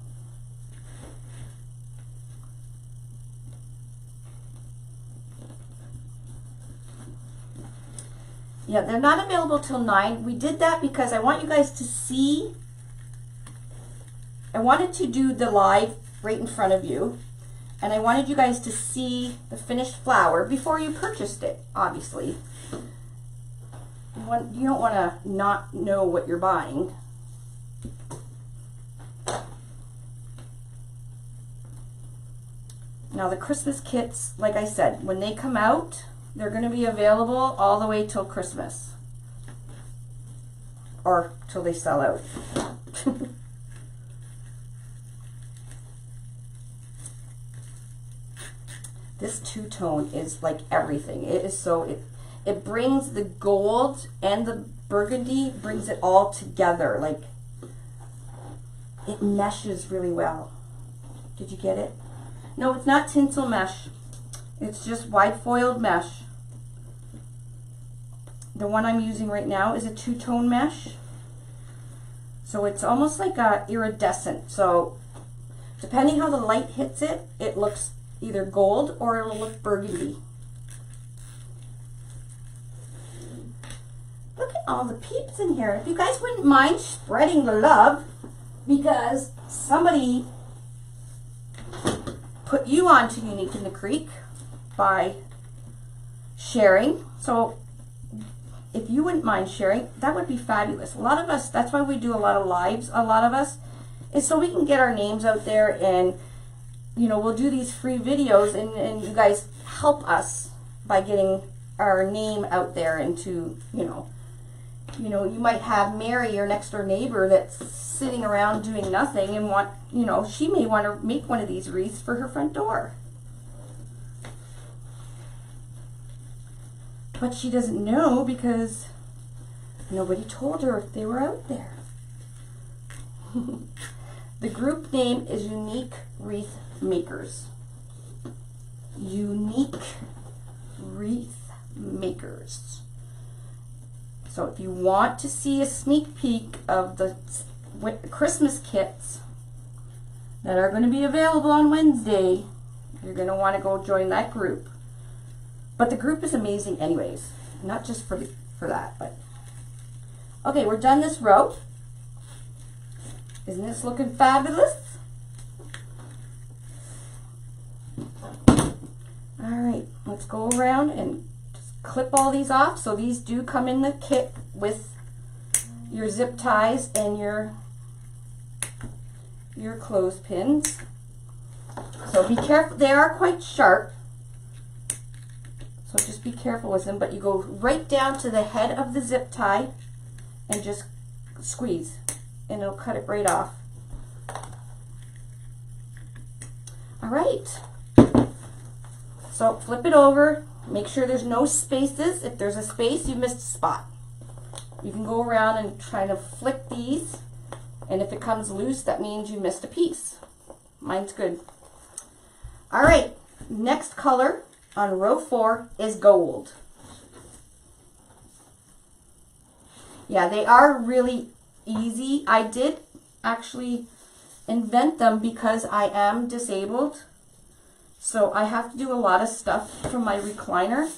Yeah, they're not available till 9. We did that because I want you guys to see. I wanted to do the live right in front of you, and I wanted you guys to see the finished flower before you purchased it, obviously. You don't want to not know what you're buying. Now the Christmas kits, like I said, when they come out, they're going to be available all the way till Christmas. or till they sell out. This two-tone is like everything. It is so, it brings the gold and the burgundy, brings it all together. Like, it meshes really well. Did you get it? No, it's not tinsel mesh. It's just wide foiled mesh. The one I'm using right now is a two-tone mesh. So it's almost like a iridescent. So depending how the light hits it, it looks either gold or it'll look burgundy. Look at all the peeps in here. If you guys wouldn't mind spreading the love, because somebody put you onto Unique in the Creek by sharing. So if you wouldn't mind sharing, that would be fabulous. A lot of us, that's why we do a lot of lives, a lot of us, is so we can get our names out there, and you know, we'll do these free videos, and you guys help us by getting our name out there into, you know, you might have Mary, your next door neighbor, that's sitting around doing nothing and want, you know, she may want to make one of these wreaths for her front door. But she doesn't know because nobody told her they were out there. The group name is Unique Wreath Makers. Unique Wreath Makers. So if you want to see a sneak peek of the Christmas kits that are going to be available on Wednesday, you're going to want to go join that group. But the group is amazing anyways, not just for that, but okay, we're done this row. Isn't this looking fabulous? All right, let's go around and just clip all these off. So these do come in the kit with your zip ties and your clothespins. So be careful, they are quite sharp. So just be careful with them, but you go right down to the head of the zip tie and just squeeze, and it'll cut it right off. All right. So flip it over, make sure there's no spaces. If there's a space, you missed a spot. You can go around and try to flick these, and if it comes loose, that means you missed a piece. Mine's good. All right, next color on row 4 is gold. Yeah, they are really easy. I did actually invent them because I am disabled. So I have to do a lot of stuff from my recliner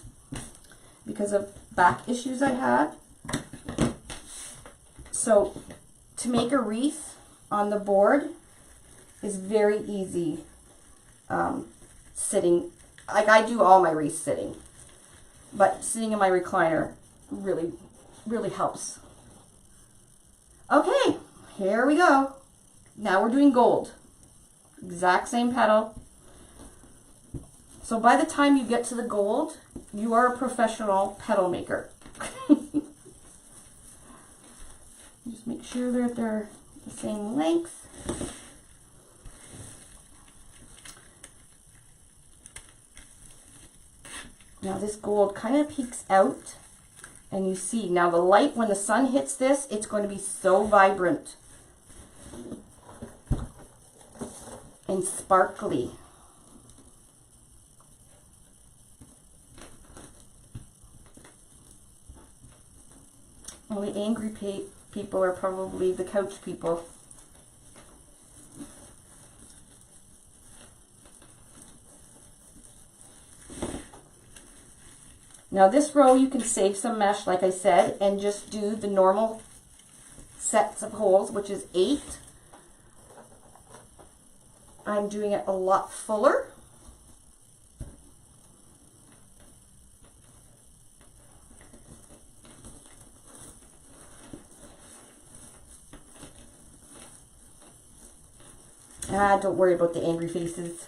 because of back issues I had. So to make a wreath on the board is very easy sitting. Like, I do all my wreaths sitting, but sitting in my recliner really, really helps. Okay, here we go. Now we're doing gold. Exact same petal. So by the time you get to the gold, you are a professional petal maker. Just make sure that they're the same length. Now this gold kind of peeks out, and you see now the light, when the sun hits this, it's going to be so vibrant and sparkly. Only angry people are probably the couch people. Now this row you can save some mesh, like I said, and just do the normal sets of holes, which is 8. I'm doing it a lot fuller. Don't worry about the angry faces.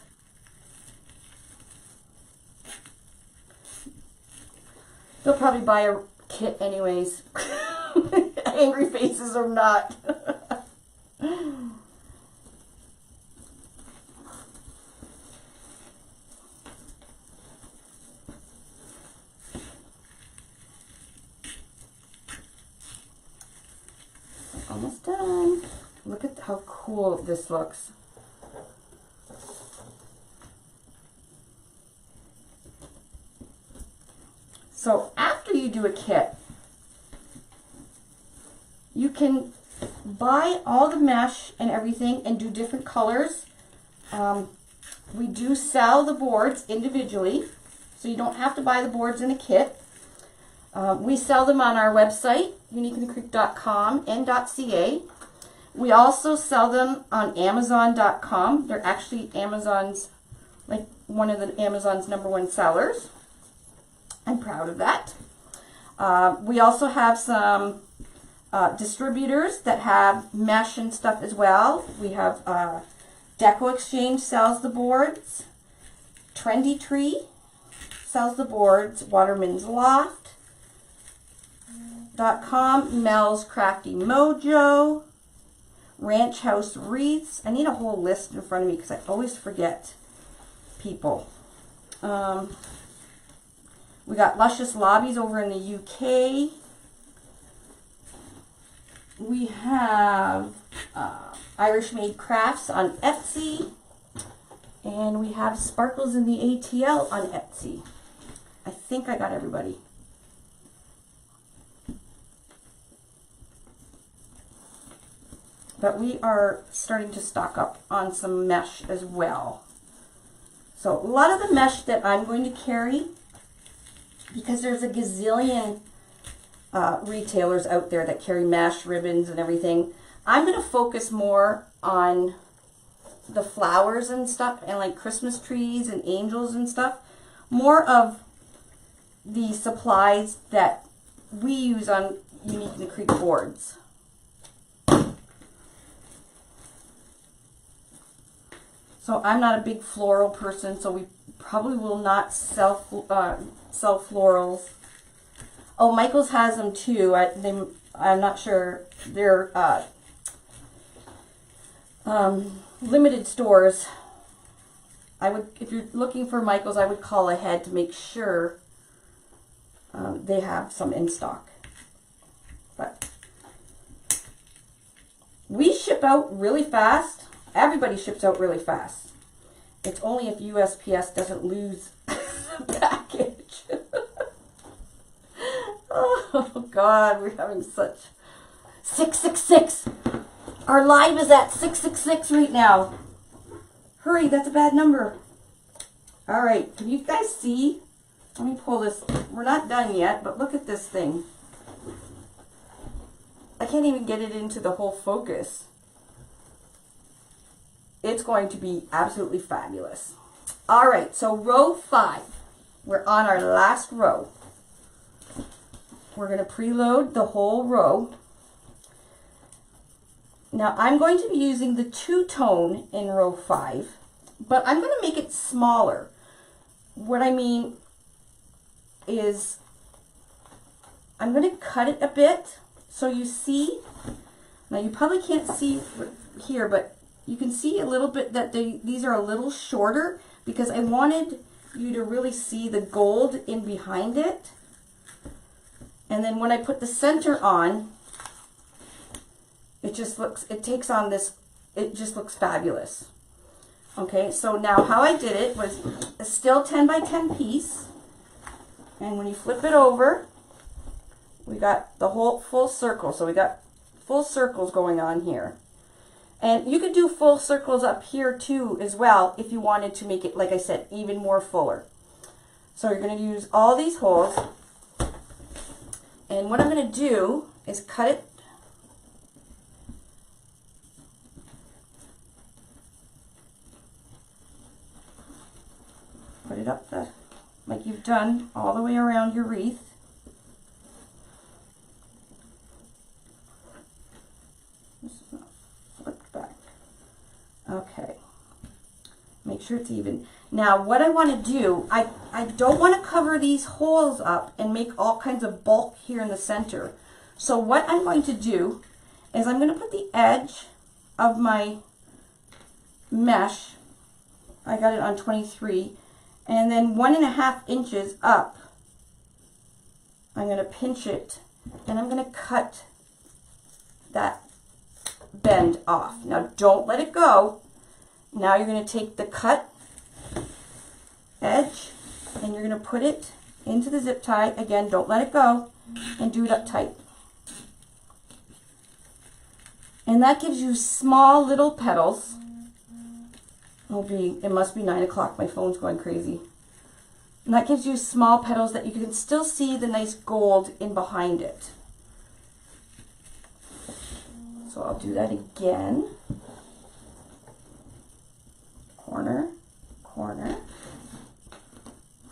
They'll probably buy a kit anyways. I angry faces or not. Almost done. Look at how cool this looks. So after you do a kit, you can buy all the mesh and everything and do different colors. We do sell the boards individually, so you don't have to buy the boards in a kit. We sell them on our website, uniqueinthecreek.com and .ca. We also sell them on Amazon.com. They're actually Amazon's, like one of the Amazon's #1 sellers. I'm proud of that. We also have some distributors that have mesh and stuff as well. We have Deco Exchange sells the boards. Trendy Tree sells the boards. Waterman's Loft.com, Mel's Crafty Mojo, Ranch House Wreaths. I need a whole list in front of me because I always forget people. We got Luscious Lobbies over in the UK. We have Irish Made Crafts on Etsy. And we have Sparkles in the ATL on Etsy. I think I got everybody. But we are starting to stock up on some mesh as well. So a lot of the mesh that I'm going to carry, because there's a gazillion retailers out there that carry mesh, ribbons, and everything, I'm going to focus more on the flowers and stuff, and like Christmas trees and angels and stuff. More of the supplies that we use on Unique in the Creek boards. So I'm not a big floral person, so we probably will not sell florals. Oh, Michael's has them too. I'm not sure. They're limited stores. If you're looking for Michael's, I would call ahead to make sure they have some in stock. But we ship out really fast. Everybody ships out really fast. It's only if USPS doesn't lose the package. Oh God, we're having such 666. Our live is at 666 right now. Hurry, that's a bad number. All right, can you guys see? Let me pull this. We're not done yet, but look at this thing. I can't even get it into the whole focus. It's going to be absolutely fabulous. All right, so row 5. We're on our last row. We're going to preload the whole row. Now I'm going to be using the 2-tone in row 5, but I'm going to make it smaller. What I mean is I'm going to cut it a bit so you see. Now you probably can't see here, but you can see a little bit that these are a little shorter because I wanted you to really see the gold in behind it. And then when I put the center on, it takes on this, it just looks fabulous. Okay, so now how I did it was a still 10 by 10 piece. And when you flip it over, we got the whole full circle. So we got full circles going on here. And you could do full circles up here too as well if you wanted to make it, like I said, even more fuller. So you're going to use all these holes. And what I'm going to do is cut it. Put it up like you've done all the way around your wreath. Flip back. Okay. Make sure it's even. Now what I want to do, I don't want to cover these holes up and make all kinds of bulk here in the center. So what I'm going to do is I'm going to put the edge of my mesh, I got it on 23, and then 1.5 inches up, I'm going to pinch it and I'm going to cut that bend off. Now don't let it go. Now you're going to take the cut edge and you're going to put it into the zip tie. Again, don't let it go, and do it up tight. And that gives you small little petals. It must be 9 o'clock. My phone's going crazy. And that gives you small petals that you can still see the nice gold in behind it. So I'll do that again. Corner, corner,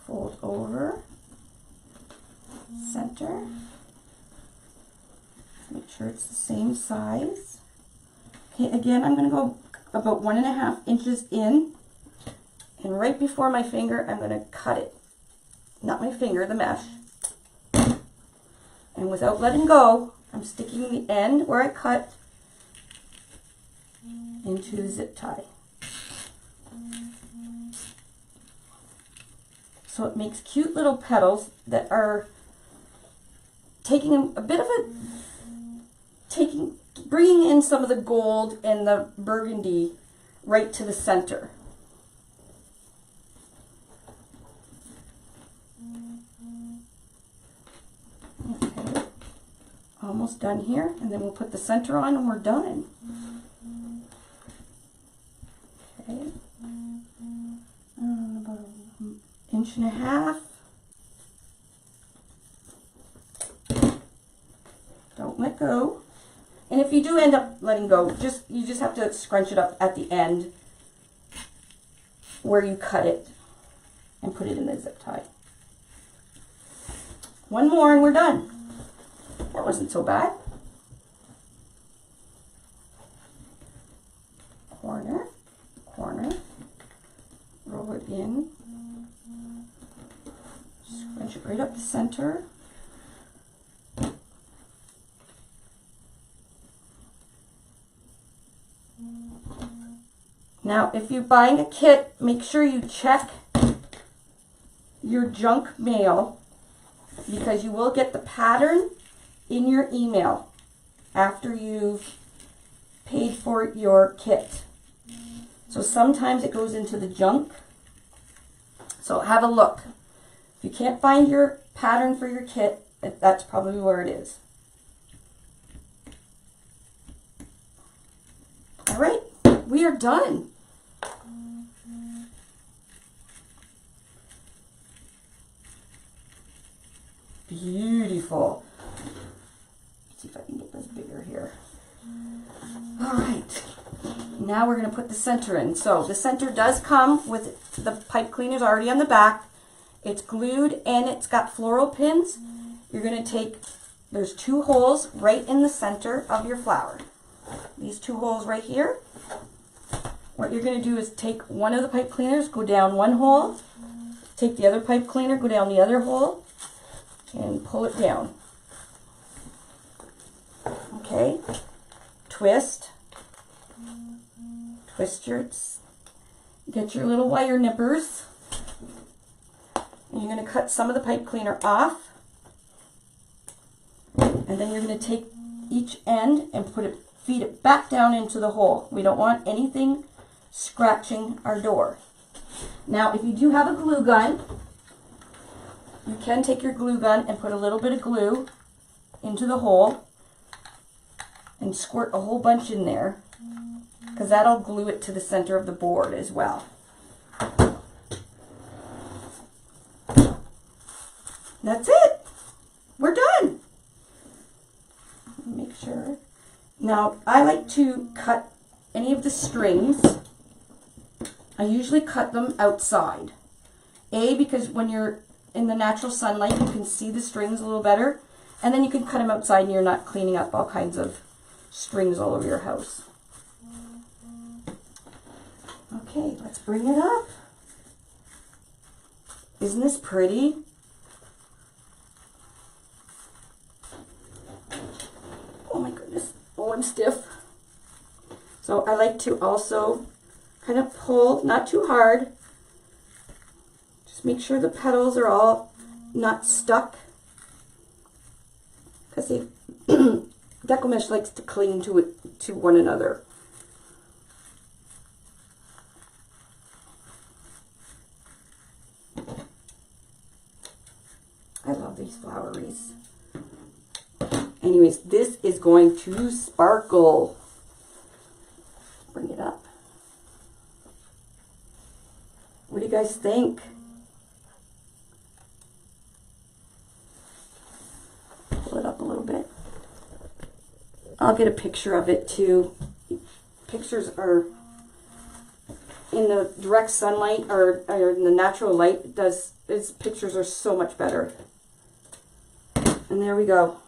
fold over, center. Make sure it's the same size. Okay, again, I'm going to go about 1.5 inches in, and right before my finger, I'm going to cut it. Not my finger, the mesh. And without letting go, I'm sticking the end where I cut into the zip tie. So it makes cute little petals that are taking a bit of bringing in some of the gold and the burgundy right to the center. Okay, almost done here, and then we'll put the center on and we're done. Okay, about 1.5 inches. Don't let go. And if you do end up letting go, you just have to scrunch it up at the end where you cut it and put it in the zip tie. One more and we're done. That wasn't so bad. Corner, corner, roll it in, scrunch it right up the center. Now, if you're buying a kit, make sure you check your junk mail, because you will get the pattern in your email after you've paid for your kit. So sometimes it goes into the junk. So have a look. If you can't find your pattern for your kit, that's probably where it is. All right, we are done. Beautiful. Let's see if I can get this bigger here. All right, now we're going to put the center in. So the center does come with the pipe cleaners already on the back. It's glued and it's got floral pins. You're going to take, there's 2 holes right in the center of your flower. These 2 holes right here. What you're going to do is take one of the pipe cleaners, go down one hole, take the other pipe cleaner, go down the other hole, and pull it down. Okay, twist get your little wire nippers, and you're going to cut some of the pipe cleaner off, and then you're going to take each end and feed it back down into the hole. We don't want anything scratching our door. Now, if you do have a glue gun, you can take your glue gun and put a little bit of glue into the hole and squirt a whole bunch in there, because that'll glue it to the center of the board as well. That's it. We're done. Make sure. Now, I like to cut any of the strings. I usually cut them outside. Because when you're in the natural sunlight, you can see the strings a little better. And then you can cut them outside and you're not cleaning up all kinds of strings all over your house. Okay, let's bring it up. Isn't this pretty? board stiff. So I like to also kind of pull, not too hard. Just make sure the petals are all not stuck. Because Deco mesh likes to cling to one another. I love these flower wreaths. Anyways, this is going to sparkle. Bring it up. What do you guys think? Pull it up a little bit. I'll get a picture of it too. Pictures are in the direct sunlight or in the natural light. Its pictures are so much better. And there we go.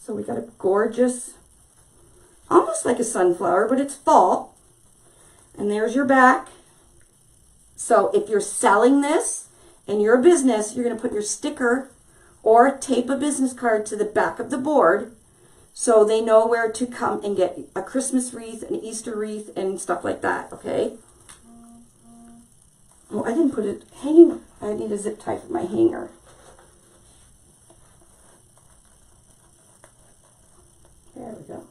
So we got a gorgeous, almost like a sunflower, but it's fall. And there's your back. So if you're selling this and you're a business, you're going to put your sticker or tape a business card to the back of the board so they know where to come and get a Christmas wreath, an Easter wreath, and stuff like that, okay? Oh, I didn't put it hanging. I need a zip tie for my hanger. There we go.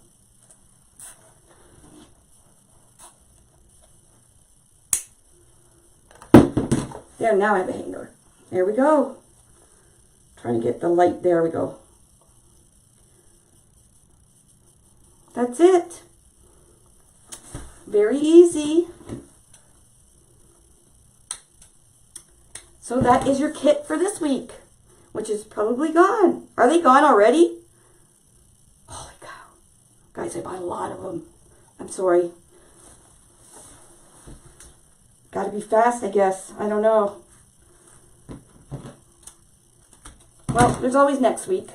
There, now I have a hanger. There we go. Trying to get the light. There we go. That's it. Very easy. So that is your kit for this week, which is probably gone. Are they gone already? Holy cow. Guys, I bought a lot of them. I'm sorry. Gotta be fast, I guess. I don't know. Well, there's always next week.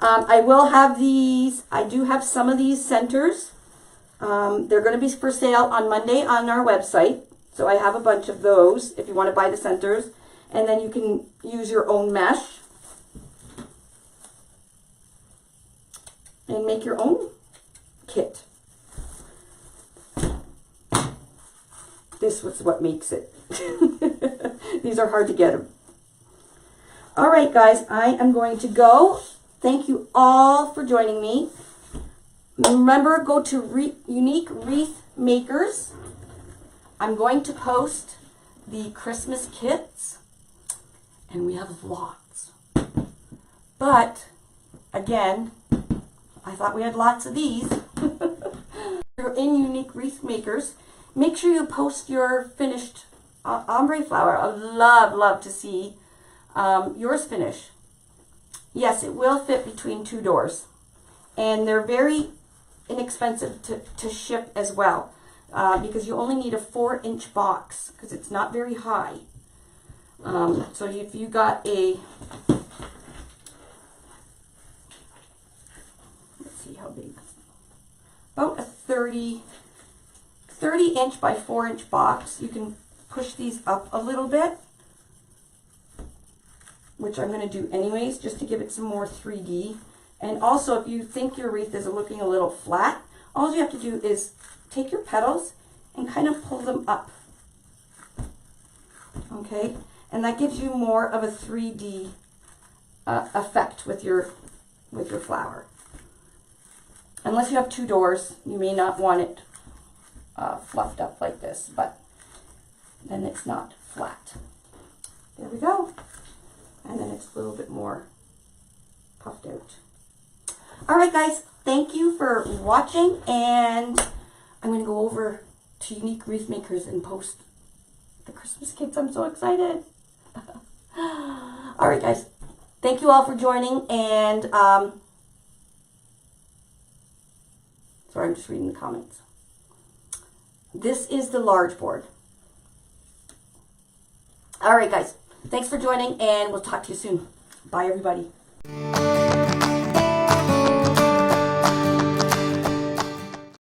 I will have these. I do have some of these centers. They're going to be for sale on Monday on our website. So I have a bunch of those if you want to buy the centers. And then you can use your own mesh and make your own kit. This was what makes it. These are hard to get. All right, guys, I am going to go. Thank you all for joining me. Remember, go to Unique Wreath Makers. I'm going to post the Christmas kits, and we have lots. But, again, I thought we had lots of these. You're in Unique Wreath Makers. Make sure you post your finished ombre flower. I'd love to see yours finish. Yes, it will fit between two doors. And they're very inexpensive to ship as well. Because you only need a 4-inch box because it's not very high. So if you got a, let's see how big, about a 30-inch by 4-inch box, you can push these up a little bit, which I'm going to do anyways, just to give it some more 3D. And also, if you think your wreath is looking a little flat, all you have to do is take your petals and kind of pull them up. Okay? And that gives you more of a 3D effect with your flower. Unless you have two doors, you may not want it fluffed up like this, but then it's not flat. There we go. And then it's a little bit more puffed out. All right, guys, thank you for watching, and I'm going to go over to Unique Wreath Makers and post the Christmas kits. I'm so excited. All right, guys, thank you all for joining, and sorry, I'm just reading the comments. This is the large board. All right, guys, thanks for joining, and we'll talk to you soon. Bye, everybody.